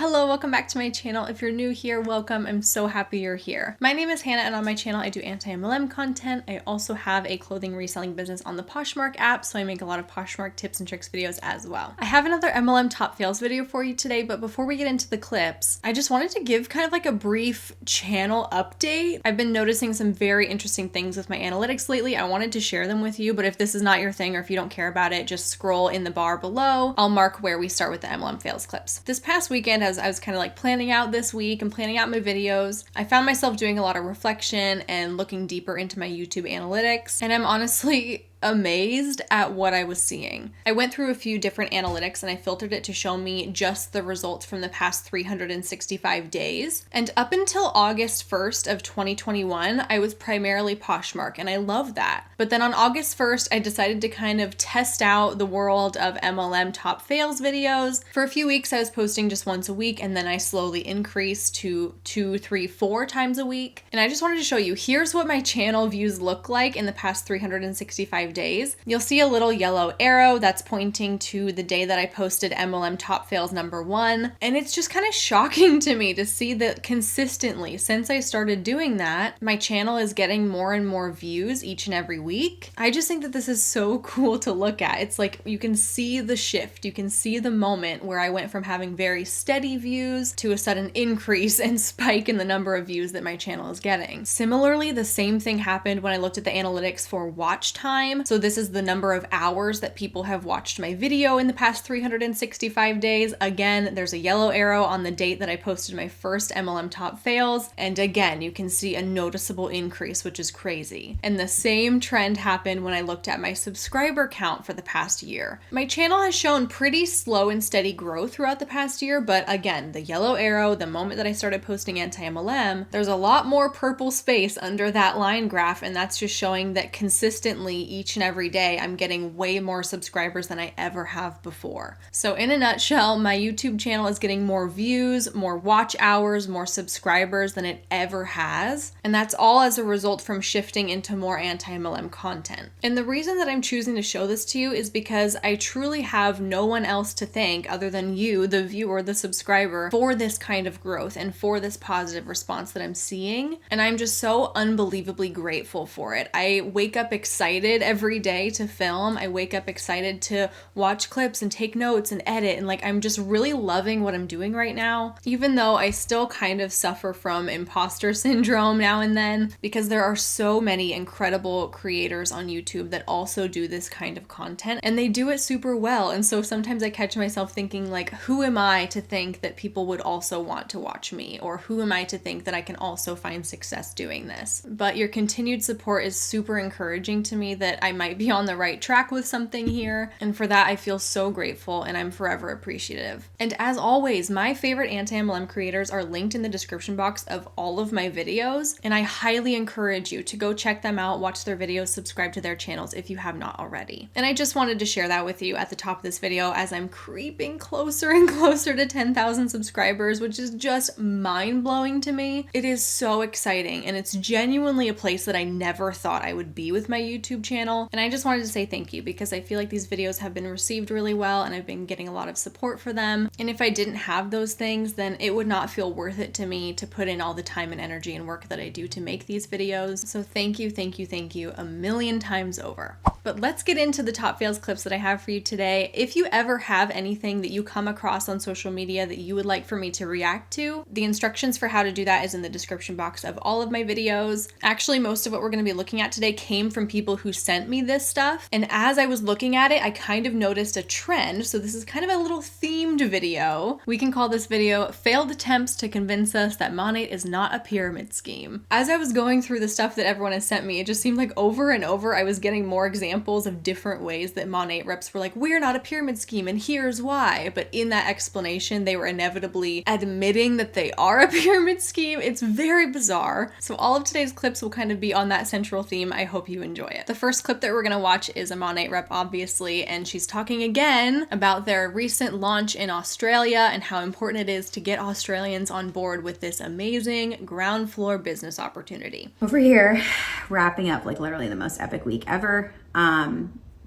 Hello, welcome back to my channel. If you're new here, welcome. I'm so happy you're here. My name is Hannah and on my channel I do anti-MLM content. I also have a clothing reselling business on the Poshmark app, so I make a lot of Poshmark tips and tricks videos as well. I have another MLM top fails video for you today, but before we get into the clips, I just wanted to give kind of like a brief channel update. I've been noticing some very interesting things with my analytics lately. I wanted to share them with you, but if this is not your thing or if you don't care about it, just scroll in the bar below. I'll mark where we start with the MLM fails clips. This past weekend, as I was kind of like planning out this week and planning out my videos, I found myself doing a lot of reflection and looking deeper into my YouTube analytics, and I'm honestly amazed at what I was seeing. I went through a few different analytics and I filtered it to show me just the results from the past 365 days. And up until August 1st of 2021, I was primarily Poshmark, and I love that. But then on August 1st, I decided to kind of test out the world of MLM top fails videos. For a few weeks, I was posting just once a week, and then I slowly increased to 2, 3, 4 times a week. And I just wanted to show you, here's what my channel views look like in the past 365 days. You'll see a little yellow arrow that's pointing to the day that I posted MLM top fails number 1. And it's just kind of shocking to me to see that consistently since I started doing that, my channel is getting more and more views each and every week. I just think that this is so cool to look at. It's like you can see the shift. You can see the moment where I went from having very steady views to a sudden increase and spike in the number of views that my channel is getting. Similarly, the same thing happened when I looked at the analytics for watch time. So this is the number of hours that people have watched my video in the past 365 days. Again, there's a yellow arrow on the date that I posted my first MLM top fails. And again, you can see a noticeable increase, which is crazy. And the same trend happened when I looked at my subscriber count for the past year. My channel has shown pretty slow and steady growth throughout the past year, but again, the yellow arrow, the moment that I started posting anti-MLM, there's a lot more purple space under that line graph, and that's just showing that consistently each and every day I'm getting way more subscribers than I ever have before. So in a nutshell, my YouTube channel is getting more views, more watch hours, more subscribers than it ever has. And that's all as a result from shifting into more anti-MLM content. And the reason that I'm choosing to show this to you is because I truly have no one else to thank other than you, the viewer, the subscriber, for this kind of growth and for this positive response that I'm seeing. And I'm just so unbelievably grateful for it. I wake up excited every day to film. I wake up excited to watch clips and take notes and edit, and like I'm just really loving what I'm doing right now, even though I still kind of suffer from imposter syndrome now and then, because there are so many incredible creators on YouTube that also do this kind of content, and they do it super well. And so sometimes I catch myself thinking like, who am I to think that people would also want to watch me, or who am I to think that I can also find success doing this? But your continued support is super encouraging to me that I might be on the right track with something here, and for that I feel so grateful and I'm forever appreciative. And as always, my favorite anti-MLM creators are linked in the description box of all of my videos, and I highly encourage you to go check them out, watch their videos, subscribe to their channels if you have not already. And I just wanted to share that with you at the top of this video as I'm creeping closer and closer to 10,000 subscribers, which is just mind-blowing to me. It is so exciting, and it's genuinely a place that I never thought I would be with my YouTube channel. And I just wanted to say thank you because I feel like these videos have been received really well and I've been getting a lot of support for them. And if I didn't have those things, then it would not feel worth it to me to put in all the time and energy and work that I do to make these videos. So thank you, thank you, thank you a million times over. But let's get into the top fails clips that I have for you today. If you ever have anything that you come across on social media that you would like for me to react to, the instructions for how to do that is in the description box of all of my videos. Actually, most of what we're going to be looking at today came from people who sent me this stuff. And as I was looking at it, I kind of noticed a trend. So this is kind of a little themed video. We can call this video Failed Attempts to Convince Us That Monat is Not a Pyramid Scheme. As I was going through the stuff that everyone has sent me, it just seemed like over and over I was getting more examples of different ways that Monat reps were like, we're not a pyramid scheme and here's why. But in that explanation, they were inevitably admitting that they are a pyramid scheme. It's very bizarre. So all of today's clips will kind of be on that central theme. I hope you enjoy it. The first clip that we're going to watch is a Monat rep, obviously, and she's talking again about their recent launch in Australia and how important it is to get Australians on board with this amazing ground floor business opportunity. Over here, wrapping up like literally the most epic week ever.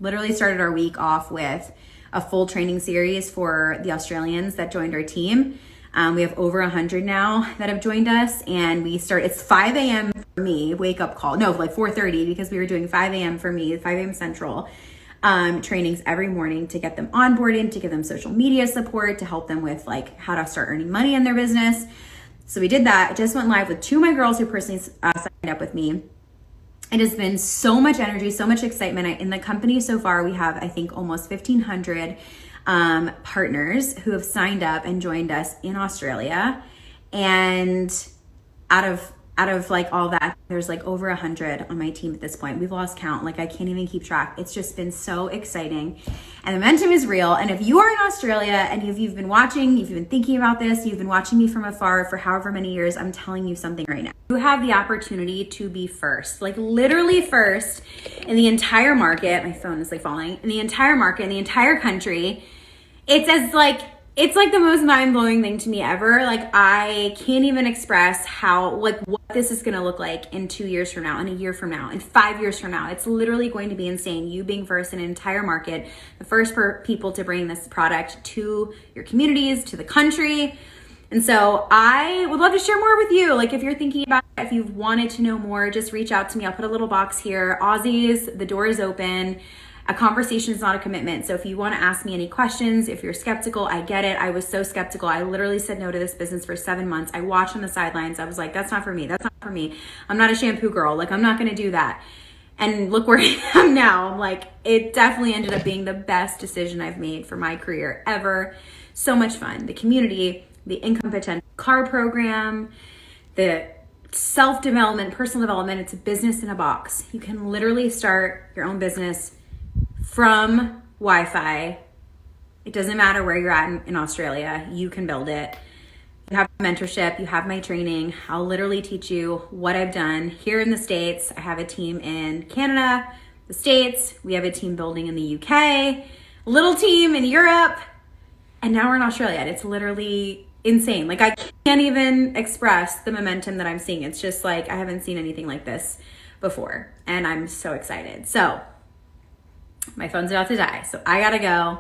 Literally started our week off with a full training series for the Australians that joined our team. We have over 100 now that have joined us, and it's 5 a.m. for me, wake up call. No, like 4:30, because we were doing 5 a.m. for me, 5 a.m. Central, trainings every morning to get them onboarded, to give them social media support, to help them with like how to start earning money in their business. So we did that. I just went live with 2 of my girls who personally signed up with me. It has been so much energy, so much excitement. In the company so far, we have, I think, almost 1,500 partners who have signed up and joined us in Australia. And out of like all that, there's like over 100 on my team at this point. We've lost count. Like I can't even keep track. It's just been so exciting, and the momentum is real. And if you are in Australia and you've been watching, you've been thinking about this, you've been watching me from afar for however many years, I'm telling you something right now. You have the opportunity to be first, like literally first in the entire market. My phone is like falling. In the entire market, in the entire country. It's like the most mind-blowing thing to me ever. Like I can't even express how, like what this is going to look like in 2 years from now, in a year from now, in 5 years from now. It's literally going to be insane. You being first in an entire market, the first people to bring this product to your communities, to the country. And so I would love to share more with you. Like if you're thinking about it, if you've wanted to know more, just reach out to me. I'll put a little box here. Aussies, the door is open. A conversation is not a commitment. So if you want to ask me any questions, if you're skeptical, I get it. I was so skeptical. I literally said no to this business for 7 months. I watched on the sidelines. I was like, that's not for me. That's not for me. I'm not a shampoo girl. Like I'm not going to do that. And look where I am now. I'm like, it definitely ended up being the best decision I've made for my career ever. So much fun. The community, the income potential car program, the self-development, personal development. It's a business in a box. You can literally start your own business from Wi-Fi. It doesn't matter where you're at in Australia, you can build it. You have mentorship, you have my training. I'll literally teach you what I've done here in the States. I have a team in Canada, the States. We have a team building in the UK, a little team in Europe, and now we're in Australia. And it's literally insane. Like I can't even express the momentum that I'm seeing. It's just like, I haven't seen anything like this before. And I'm so excited. So my phone's about to die, so I gotta go.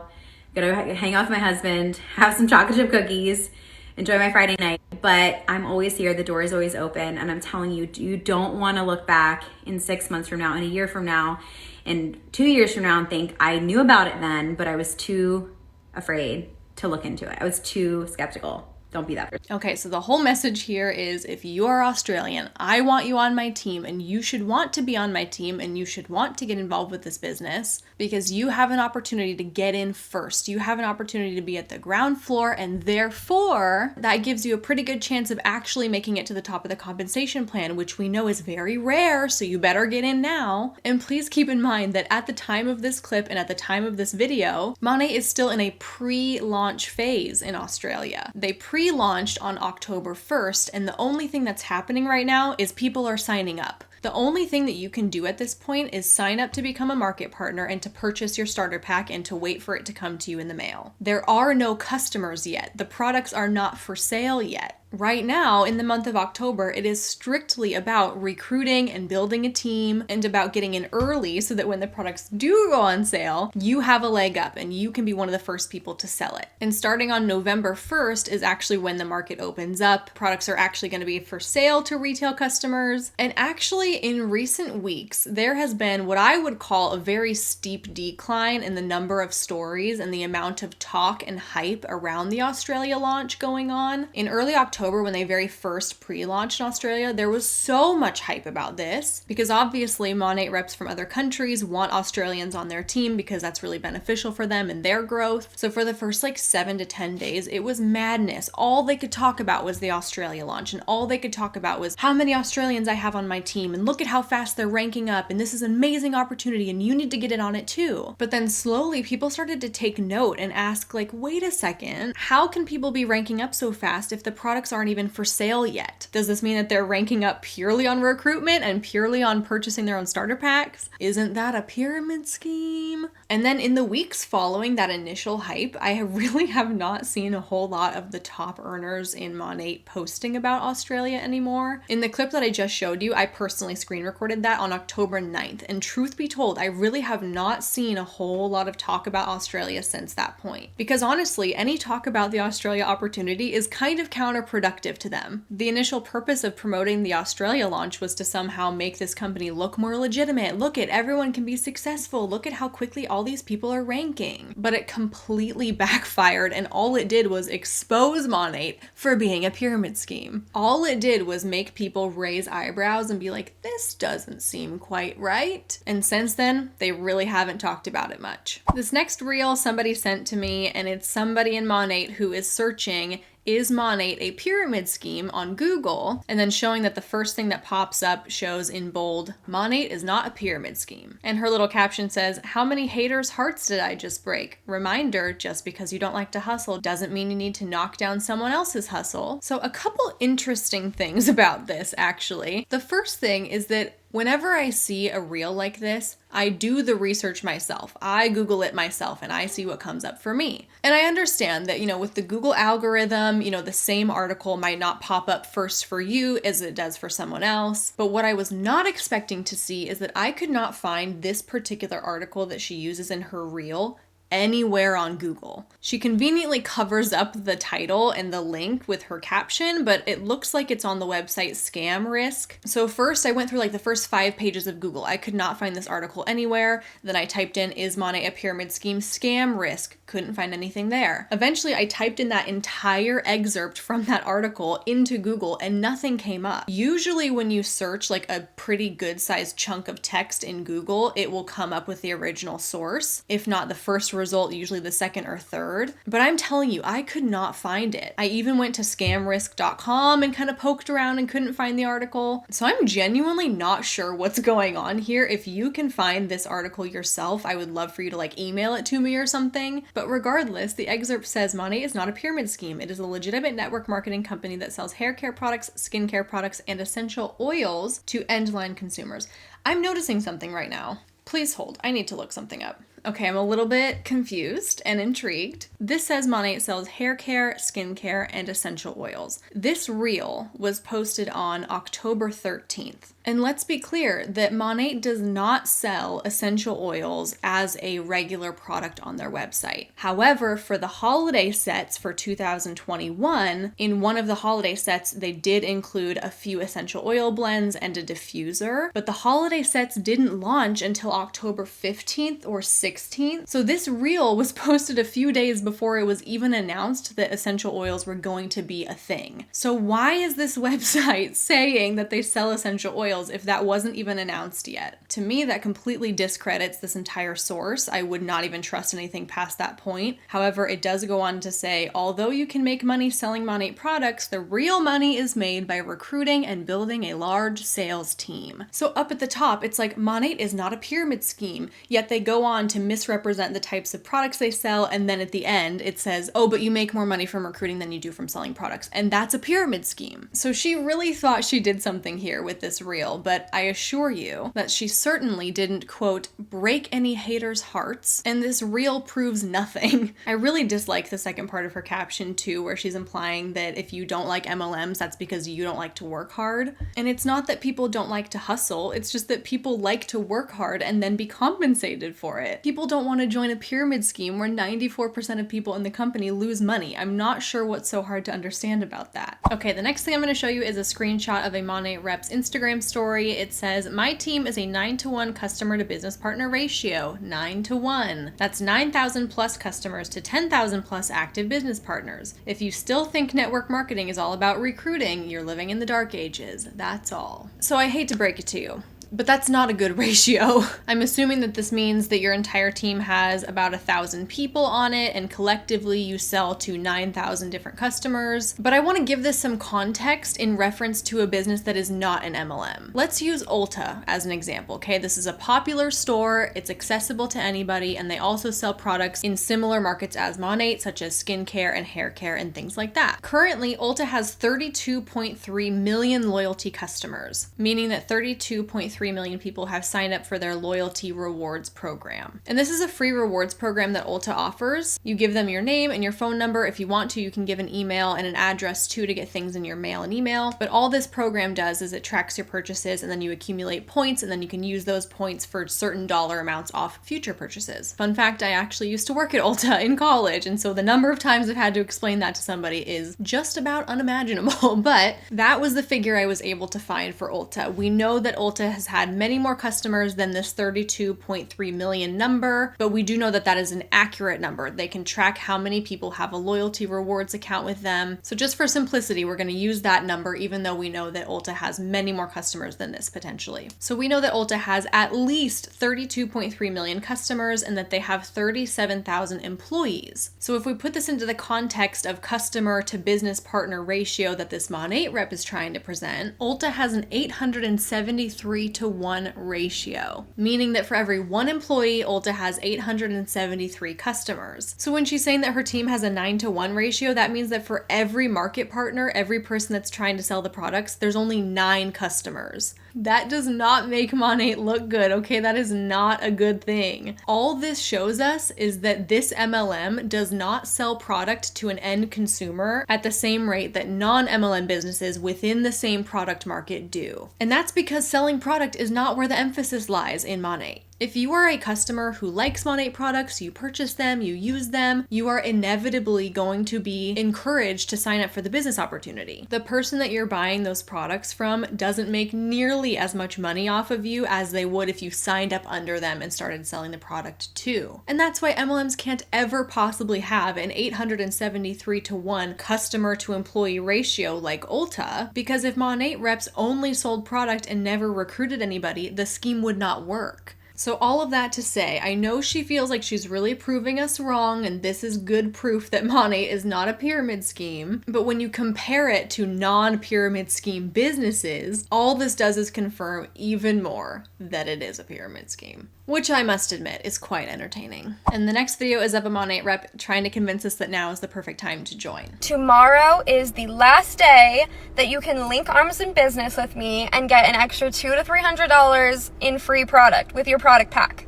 Gotta hang out with my husband, have some chocolate chip cookies, enjoy my Friday night. But I'm always here. The door is always open. And I'm telling you, you don't want to look back in 6 months from now, in a year from now, and 2 years from now and think, I knew about it then, but I was too afraid to look into it. I was too skeptical. Don't be that person. Okay, so the whole message here is if you are Australian, I want you on my team, and you should want to be on my team, and you should want to get involved with this business because you have an opportunity to get in first. You have an opportunity to be at the ground floor, and therefore that gives you a pretty good chance of actually making it to the top of the compensation plan, which we know is very rare, so you better get in now. And please keep in mind that at the time of this clip and at the time of this video, Monat is still in a pre-launch phase in Australia. They pre-launched on October 1st, and the only thing that's happening right now is people are signing up. The only thing that you can do at this point is sign up to become a market partner and to purchase your starter pack and to wait for it to come to you in the mail. There are no customers yet. The products are not for sale yet. Right now, in the month of October, it is strictly about recruiting and building a team and about getting in early so that when the products do go on sale, you have a leg up and you can be one of the first people to sell it. And starting on November 1st is actually when the market opens up. Products are actually going to be for sale to retail customers. And actually, in recent weeks, there has been what I would call a very steep decline in the number of stories and the amount of talk and hype around the Australia launch going on. In early October, when they very first pre-launched in Australia, there was so much hype about this because obviously Monat reps from other countries want Australians on their team because that's really beneficial for them and their growth. So for the first 7 to 10 days, it was madness. All they could talk about was the Australia launch, and all they could talk about was how many Australians I have on my team, and look at how fast they're ranking up, and this is an amazing opportunity, and you need to get in on it too. But then slowly people started to take note and ask, wait a second, how can people be ranking up so fast if the products aren't even for sale yet. Does this mean that they're ranking up purely on recruitment and purely on purchasing their own starter packs? Isn't that a pyramid scheme? And then in the weeks following that initial hype, I really have not seen a whole lot of the top earners in Monat posting about Australia anymore. In the clip that I just showed you, I personally screen recorded that on October 9th. And truth be told, I really have not seen a whole lot of talk about Australia since that point. Because honestly, any talk about the Australia opportunity is kind of counterproductive to them. The initial purpose of promoting the Australia launch was to somehow make this company look more legitimate. Look at everyone can be successful. Look at how quickly all these people are ranking. But it completely backfired, and all it did was expose Monat for being a pyramid scheme. All it did was make people raise eyebrows and be like, this doesn't seem quite right. And since then, they really haven't talked about it much. This next reel somebody sent to me, and it's somebody in Monat who is searching, is Monat a pyramid scheme on Google? And then showing that the first thing that pops up shows in bold, Monat is not a pyramid scheme. And her little caption says, how many haters' hearts did I just break? Reminder, just because you don't like to hustle doesn't mean you need to knock down someone else's hustle. So a couple interesting things about this, actually. The first thing is that whenever I see a reel like this, I do the research myself. I Google it myself and I see what comes up for me. And I understand that, with the Google algorithm, the same article might not pop up first for you as it does for someone else. But what I was not expecting to see is that I could not find this particular article that she uses in her reel anywhere on Google. She conveniently covers up the title and the link with her caption, but it looks like it's on the website Scam Risk. So first I went through the first 5 pages of Google. I could not find this article anywhere. Then I typed in, is Monat a pyramid scheme? Scam Risk. Couldn't find anything there. Eventually I typed in that entire excerpt from that article into Google and nothing came up. Usually when you search a pretty good sized chunk of text in Google, it will come up with the original source. If not the first result, usually the second or third. But I'm telling you, I could not find it. I even went to scamrisk.com and kind of poked around and couldn't find the article. So I'm genuinely not sure what's going on here. If you can find this article yourself, I would love for you to email it to me or something. But regardless, the excerpt says Monat is not a pyramid scheme. It is a legitimate network marketing company that sells hair care products, skincare products, and essential oils to end-line consumers. I'm noticing something right now. Please hold. I need to look something up. Okay, I'm a little bit confused and intrigued. This says Monat sells hair care, skincare, and essential oils. This reel was posted on October 13th. And let's be clear that Monat does not sell essential oils as a regular product on their website. However, for the holiday sets for 2021, in one of the holiday sets, they did include a few essential oil blends and a diffuser, but the holiday sets didn't launch until October 15th or 16th. So this reel was posted a few days before it was even announced that essential oils were going to be a thing. So why is this website saying that they sell essential oils if that wasn't even announced yet? To me, that completely discredits this entire source. I would not even trust anything past that point. However, it does go on to say, although you can make money selling Monat products, the real money is made by recruiting and building a large sales team. So up at the top, it's like Monat is not a pyramid scheme, yet they go on to misrepresent the types of products they sell, and then at the end it says, oh, but you make more money from recruiting than you do from selling products, and that's a pyramid scheme. So she really thought she did something here with this reel, but I assure you that she certainly didn't, quote, break any haters' hearts, and this reel proves nothing. I really dislike the second part of her caption too, where she's implying that if you don't like MLMs, that's because you don't like to work hard. And it's not that people don't like to hustle, it's just that people like to work hard and then be compensated for it. People don't want to join a pyramid scheme where 94% of people in the company lose money. I'm not sure what's so hard to understand about that. Okay, the next thing I'm going to show you is a screenshot of a Monat rep's Instagram story. It says, my team is a 9-to-1 customer to business partner ratio. 9-to-1. That's 9,000 plus customers to 10,000 plus active business partners. If you still think network marketing is all about recruiting, you're living in the dark ages. That's all. So I hate to break it to you. but that's not a good ratio. I'm assuming that this means that your entire team has about 1,000 people on it, and collectively you sell to 9,000 different customers. But I want to give this some context in reference to a business that is not an MLM. Let's use Ulta as an example, okay? This is a popular store, it's accessible to anybody, and they also sell products in similar markets as Monat, such as skincare and hair care and things like that. Currently, Ulta has 32.3 million loyalty customers, meaning that 32.3 million people have signed up for their loyalty rewards program. And this is a free rewards program that Ulta offers. You give them your name and your phone number. If you want to, you can give an email and an address too to get things in your mail and email. But all this program does is it tracks your purchases, and then you accumulate points, and then you can use those points for certain dollar amounts off future purchases. Fun fact, I actually used to work at Ulta in college, and so the number of times I've had to explain that to somebody is just about unimaginable, but that was the figure I was able to find for Ulta. We know that Ulta has had many more customers than this 32.3 million number, but we do know that that is an accurate number. They can track how many people have a loyalty rewards account with them. So just for simplicity, we're going to use that number, even though we know that Ulta has many more customers than this potentially. So we know that Ulta has at least 32.3 million customers and that they have 37,000 employees. So if we put this into the context of customer to business partner ratio that this Monat rep is trying to present, Ulta has an 873 to 1 ratio, meaning that for every one employee, Ulta has 873 customers. So when she's saying that her team has a 9-to-1 ratio, that means that for every market partner, every person that's trying to sell the products, there's only 9 customers. That does not make Monat look good, okay? That is not a good thing. All this shows us is that this MLM does not sell product to an end consumer at the same rate that non-MLM businesses within the same product market do. And that's because selling product is not where the emphasis lies in Monat. If you are a customer who likes Monat products, you purchase them, you use them, you are inevitably going to be encouraged to sign up for the business opportunity. The person that you're buying those products from doesn't make nearly as much money off of you as they would if you signed up under them and started selling the product too. And that's why MLMs can't ever possibly have an 873 to 1 customer to employee ratio like Ulta, because if Monat reps only sold product and never recruited anybody, the scheme would not work. So all of that to say, I know she feels like she's really proving us wrong, and this is good proof that Monat is not a pyramid scheme. But when you compare it to non-pyramid scheme businesses, all this does is confirm even more that it is a pyramid scheme, which I must admit is quite entertaining. And the next video is of a Monat rep trying to convince us that now is the perfect time to join. Tomorrow is the last day that you can link arms in business with me and get an extra $200 to $300 in free product with your product pack.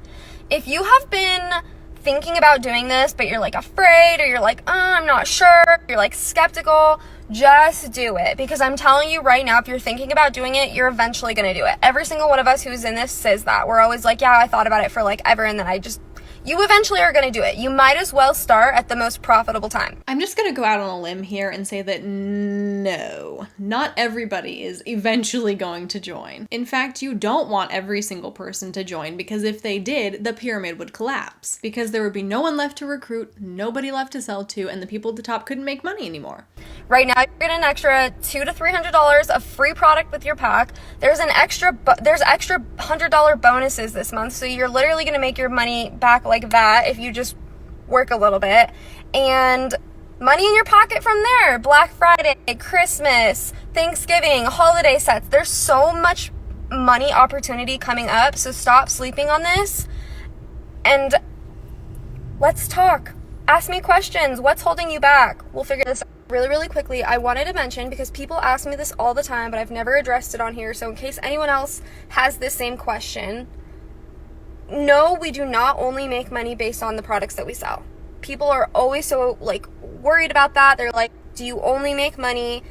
If you have been thinking about doing this, but you're like afraid, or you're like, oh, I'm not sure, you're like skeptical, just do it. Because I'm telling you right now, if you're thinking about doing it, you're eventually going to do it. Every single one of us who's in this says that. We're always like, yeah, I thought about it for like ever, and then you eventually are going to do it. You might as well start at the most profitable time. I'm just going to go out on a limb here and say that no, not everybody is eventually going to join. In fact, you don't want every single person to join, because if they did, the pyramid would collapse, because there would be no one left to recruit, nobody left to sell to, and the people at the top couldn't make money anymore. Right now, you're getting an extra $200 to $300 of free product with your pack. There's extra $100 bonuses this month, so you're literally going to make your money back like that if you just work a little bit. And money in your pocket from there. Black Friday, Christmas, Thanksgiving, holiday sets. There's so much money opportunity coming up, so stop sleeping on this. And let's talk. Ask me questions. What's holding you back? We'll figure this out. Really quickly, I wanted to mention, because people ask me this all the time, but I've never addressed it on here, so in case anyone else has this same question, no, we do not only make money based on the products that we sell. People are always so worried about that. They're like, do you only make money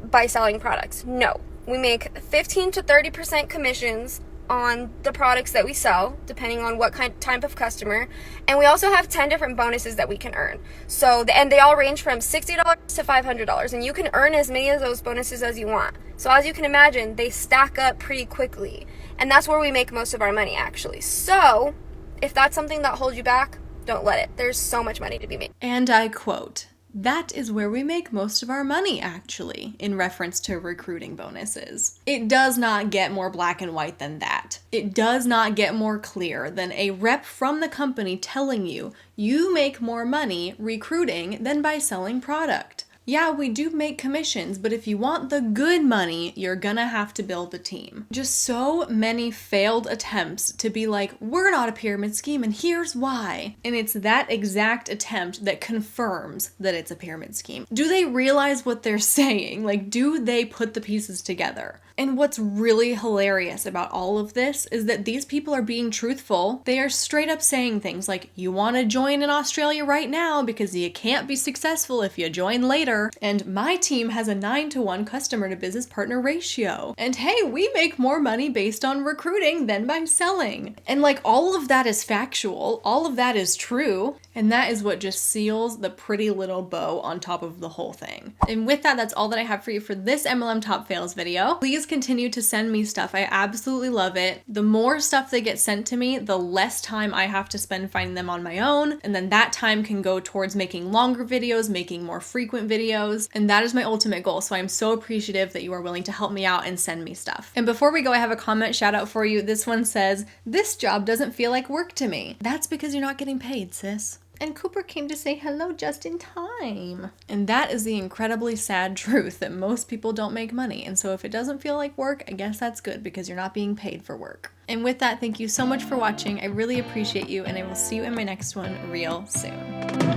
by selling products? No, we make 15 to 30% commissions on the products that we sell, depending on what type of customer. And we also have 10 different bonuses that we can earn. And they all range from $60 to $500, and you can earn as many of those bonuses as you want. So as you can imagine, they stack up pretty quickly. And that's where we make most of our money, actually. So if that's something that holds you back, don't let it. There's so much money to be made. And I quote, That is where we make most of our money, actually, in reference to recruiting bonuses. It does not get more black and white than that. It does not get more clear than a rep from the company telling you you make more money recruiting than by selling product. Yeah, we do make commissions, but if you want the good money, you're gonna have to build a team. Just so many failed attempts to be like, we're not a pyramid scheme and here's why. And it's that exact attempt that confirms that it's a pyramid scheme. Do they realize what they're saying? Like, do they put the pieces together? And what's really hilarious about all of this is that these people are being truthful. They are straight up saying things like, you want to join in Australia right now because you can't be successful if you join later. And my team has a 9-to-1 customer to business partner ratio. And hey, we make more money based on recruiting than by selling. And like, all of that is factual. All of that is true. And that is what just seals the pretty little bow on top of the whole thing. And with that, that's all that I have for you for this MLM Top Fails video. Please continue to send me stuff. I absolutely love it. The more stuff that gets sent to me, the less time I have to spend finding them on my own. And then that time can go towards making longer videos, making more frequent videos. And that is my ultimate goal. So I'm so appreciative that you are willing to help me out and send me stuff. And before we go, I have a comment shout out for you. This one says, this job doesn't feel like work to me. That's because you're not getting paid, sis. And Cooper came to say hello just in time. And that is the incredibly sad truth that most people don't make money. And so if it doesn't feel like work, I guess that's good because you're not being paid for work. And with that, thank you so much for watching. I really appreciate you, and I will see you in my next one real soon.